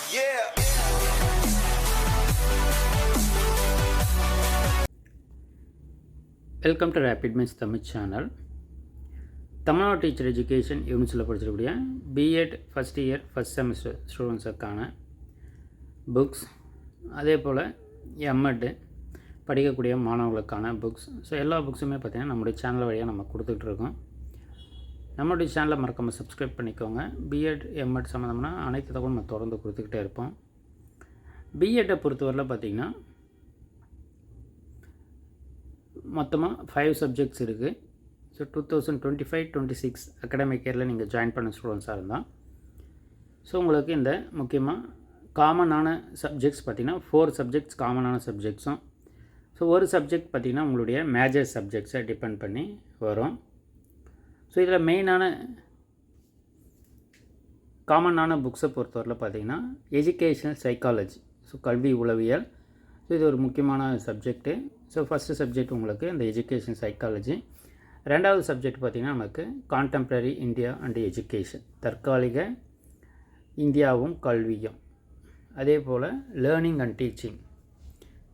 Welcome to rapid means Tamil channel. Tamil Nadu teacher education யூனிட்ஸில் படிச்சிருக்கக்கூடிய B Ed first year first semester ஸ்டூடெண்ட்ஸுக்கான books, அதே போல் எம்எட் படிக்கக்கூடிய மாணவர்களுக்கான புக்ஸ். ஸோ எல்லா புக்ஸுமே பார்த்திங்கன்னா நம்முடைய சேனல் வழியாக நம்ம கொடுத்துட்ருக்கோம். நம்மளுடைய சேனலை மறக்காமல் சப்ஸ்கிரைப் பண்ணிக்கோங்க. பிஎட் எம்எட் சம்மந்தமான அனைத்து தகவலும் நம்ம தொடர்ந்து கொடுத்துக்கிட்டே இருப்போம். பிஎட்டை பொறுத்தவரையில் பார்த்திங்கன்னா மொத்தமாக 5 சப்ஜெக்ட்ஸ் இருக்குது. ஸோ 2025-26 அகாடமிக் இயரில் நீங்கள் ஜாயின் பண்ண ஸ்டூடெண்ட்ஸாக இருந்தால் ஸோ உங்களுக்கு இந்த முக்கியமாக காமனான சப்ஜெக்ட்ஸ் பார்த்திங்கன்னா 4 சப்ஜெக்ட்ஸ் காமனான சப்ஜெக்ட்ஸும், ஸோ ஒரு சப்ஜெக்ட் பார்த்திங்கன்னா உங்களுடைய மேஜர் சப்ஜெக்ட்ஸை டிபெண்ட் பண்ணி வரும். ஸோ இதில் மெயினான காமனான புக்ஸை பொறுத்தவரையில் பார்த்திங்கன்னா எஜுகேஷனல் சைக்காலஜி, ஸோ கல்வி உளவியல். ஸோ இது ஒரு முக்கியமான சப்ஜெக்ட்டு. ஸோ ஃபஸ்ட்டு சப்ஜெக்ட் உங்களுக்கு இந்த எஜுகேஷன் சைக்காலஜி. ரெண்டாவது சப்ஜெக்ட் பார்த்திங்கன்னா நமக்கு கான்டெம்ப்ரரி இந்தியா அண்ட் எஜுகேஷன், தற்காலிக இந்தியாவும் கல்வியும். அதே போல் லேர்னிங் அண்ட் டீச்சிங்,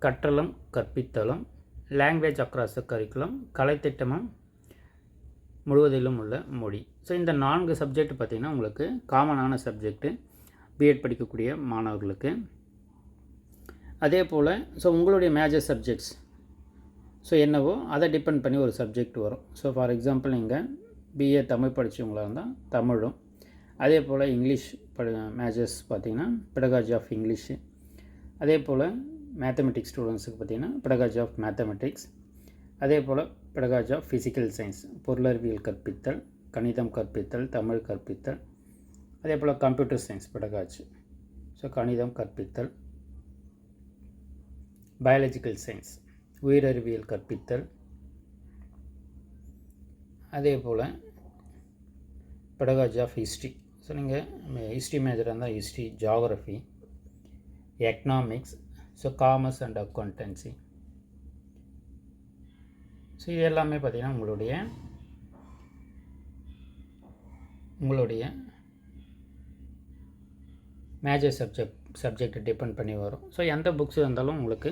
கற்றலும் கற்பித்தலும், லாங்குவேஜ் அக்ராஸ் த கரிக்குலம், கலைத்திட்டமும் முழுவதிலும் உள்ள மொழி. ஸோ இந்த 4 சப்ஜெக்ட் பார்த்திங்கன்னா உங்களுக்கு காமனான சப்ஜெக்ட்டு பிஎட் படிக்கக்கூடிய மாணவர்களுக்கு. அதே போல் ஸோ உங்களுடைய மேஜர் சப்ஜெக்ட்ஸ் ஸோ என்னவோ அதை டிபெண்ட் பண்ணி ஒரு சப்ஜெக்ட் வரும். ஸோ ஃபார் எக்ஸாம்பிள் நீங்கள் பிஏ தமிழ் படித்தவங்களாக இருந்தால் தமிழும், அதே போல் இங்கிலீஷ் மேஜர்ஸ் பார்த்திங்கன்னா பெடகாஜி ஆஃப் இங்கிலீஷு, அதே போல் மேத்தமெட்டிக்ஸ் ஸ்டூடெண்ட்ஸுக்கு பார்த்திங்கன்னா பெடகாஜி ஆஃப் மேத்தமெட்டிக்ஸ், அதே போல் பெடகாஜி ஆஃப் ஃபிசிக்கல் சயின்ஸ், பொருளறிவியல் கற்பித்தல், கணிதம் கற்பித்தல், தமிழ் கற்பித்தல், அதே போல் கம்ப்யூட்டர் சயின்ஸ் பெடகாஜி, ஸோ கணிதம் கற்பித்தல், பயாலஜிக்கல் சயின்ஸ் உயிரறிவியல் கற்பித்தல், அதே போல் பெடகாஜி ஆஃப் ஹிஸ்ட்ரி. ஸோ நீங்கள் ஹிஸ்ட்ரி மேஜராக இருந்தால் history, geography, economics, so commerce and accountancy. So இது எல்லாமே பார்த்திங்கன்னா உங்களுடைய மேஜர் சப்ஜெக்ட் டிபெண்ட் பண்ணி வரும். ஸோ எந்த புக்ஸ் இருந்தாலும் உங்களுக்கு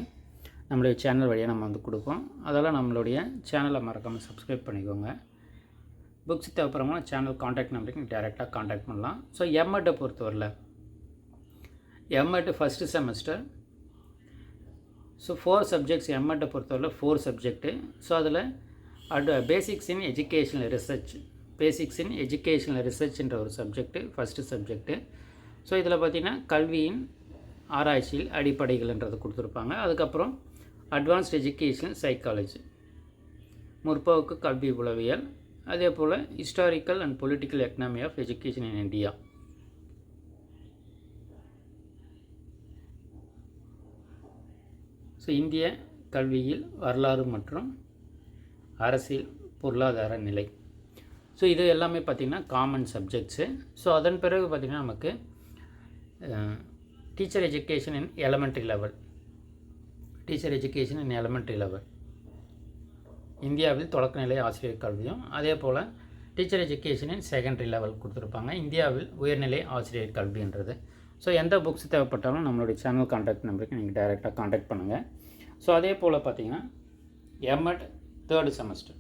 நம்மளுடைய சேனல் வழியாக நம்ம வந்து கொடுப்போம். அதெல்லாம் நம்மளுடைய சேனலை மறக்காமல் சப்ஸ்கிரைப் பண்ணிக்கோங்க. புக்ஸ் தேவைப்படுறவங்க சேனல் காண்டாக்ட் நம்பருக்கு நீங்கள் டேரெக்டாக காண்டாக்ட் பண்ணலாம். ஸோ எம்எட்டை பொறுத்தவரையில் M Ed first semester, so 4 subjects எம்எட்டை பொறுத்தவரையில் 4 சப்ஜெக்ட்டு. ஸோ அதில் பேசிக்ஸ் இன் எஜுகேஷனல் ரிசர்ச்ன்ற ஒரு சப்ஜெக்ட்டு ஃபஸ்ட்டு சப்ஜெக்ட்டு. ஸோ இதில் பார்த்திங்கன்னா கல்வியின் ஆராய்ச்சியில் அடிப்படைகள்ன்றது கொடுத்துருப்பாங்க. அதுக்கப்புறம் அட்வான்ஸ்ட் எஜுகேஷனல் சைக்காலஜி, முற்போக்கு கல்வி உளவியல், அதே போல் historical and political economy of education in India. ஸோ இந்திய கல்வியில் வரலாறு மற்றும் அரசியல் பொருளாதார நிலை. ஸோ இது எல்லாமே பார்த்திங்கன்னா காமன் சப்ஜெக்ட்ஸு. ஸோ அதன் பிறகு பார்த்திங்கன்னா நமக்கு teacher education in elementary level, இந்தியாவில் தொடக்கநிலை ஆசிரியர் கல்வியும், அதே போல் teacher education in secondary level கொடுத்துருப்பாங்க, இந்தியாவில் உயர்நிலை ஆசிரியர் கல்வின்றது. ஸோ எந்த புக்ஸ் தேவைப்பட்டாலும் நம்மளுடைய சேனல் காண்டாக்ட் நம்பருக்கு நீங்கள் டைரெக்டாக காண்டாக்ட் பண்ணுங்கள். ஸோ அதே போல் பார்த்திங்கன்னா MEd 3rd semester,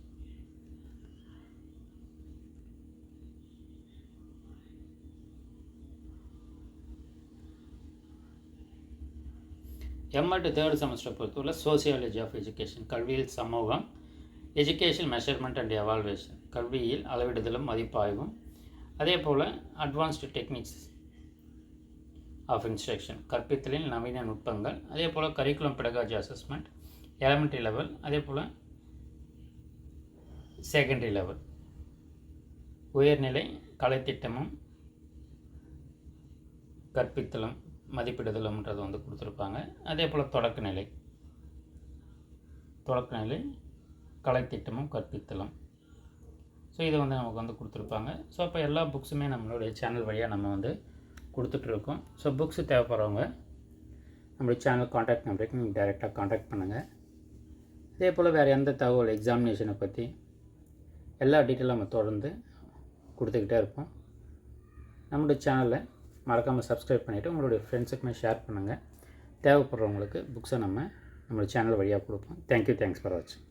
MEd 3rd semester பொறுத்தவரை சோசியாலஜி ஆஃப் எஜுகேஷன், கல்வியில் சமூகம், எஜுகேஷன் மெஷர்மெண்ட் அண்ட் எவால்வேஷன், கல்வியில் அளவிடுதலும் மதிப்பாய்வும், அதே போல் அட்வான்ஸ்டு டெக்னிக்ஸ் ஆஃப் இன்ஸ்ட்ரக்ஷன், கற்பித்தலின் நவீன நுட்பங்கள், அதே போல் curriculum pedagogy assessment, elementary level, அதே போல் செகண்டரி லெவல், உயர்நிலை கலைத்திட்டமும் கற்பித்தலும் மதிப்பிடுதலும்ன்றது வந்து கொடுத்துருப்பாங்க. அதே போல் தொடக்கநிலை கலைத்திட்டமும் கற்பித்தலும். ஸோ இதை வந்து நமக்கு வந்து கொடுத்துருப்பாங்க. ஸோ அப்போ எல்லா புக்ஸுமே நம்மளுடைய சேனல் வழியாக நம்ம வந்து கொடுத்துட்ருக்கோம். ஸோ புக்ஸு தேவைப்படுறவங்க நம்மளுடைய சேனல் காண்டாக்ட் நம்பருக்கு நீங்கள் டைரெக்டாக காண்டாக்ட் பண்ணுங்கள். இதே போல் வேறு எந்த தகவல் எக்ஸாமினேஷனை பற்றி எல்லா டீட்டெயிலும் நம்ம தொடர்ந்து கொடுத்துக்கிட்டே இருப்போம். நம்மளுடைய சேனலை மறக்காமல் சப்ஸ்கிரைப் பண்ணிவிட்டு உங்களுடைய ஃப்ரெண்ட்ஸுக்குமே ஷேர் பண்ணுங்கள். தேவைப்படுறவங்களுக்கு புக்ஸை நம்ம சேனல் வழியாக கொடுப்போம். தேங்க்யூ. தேங்க்ஸ் ஃபார் வாட்சிங்.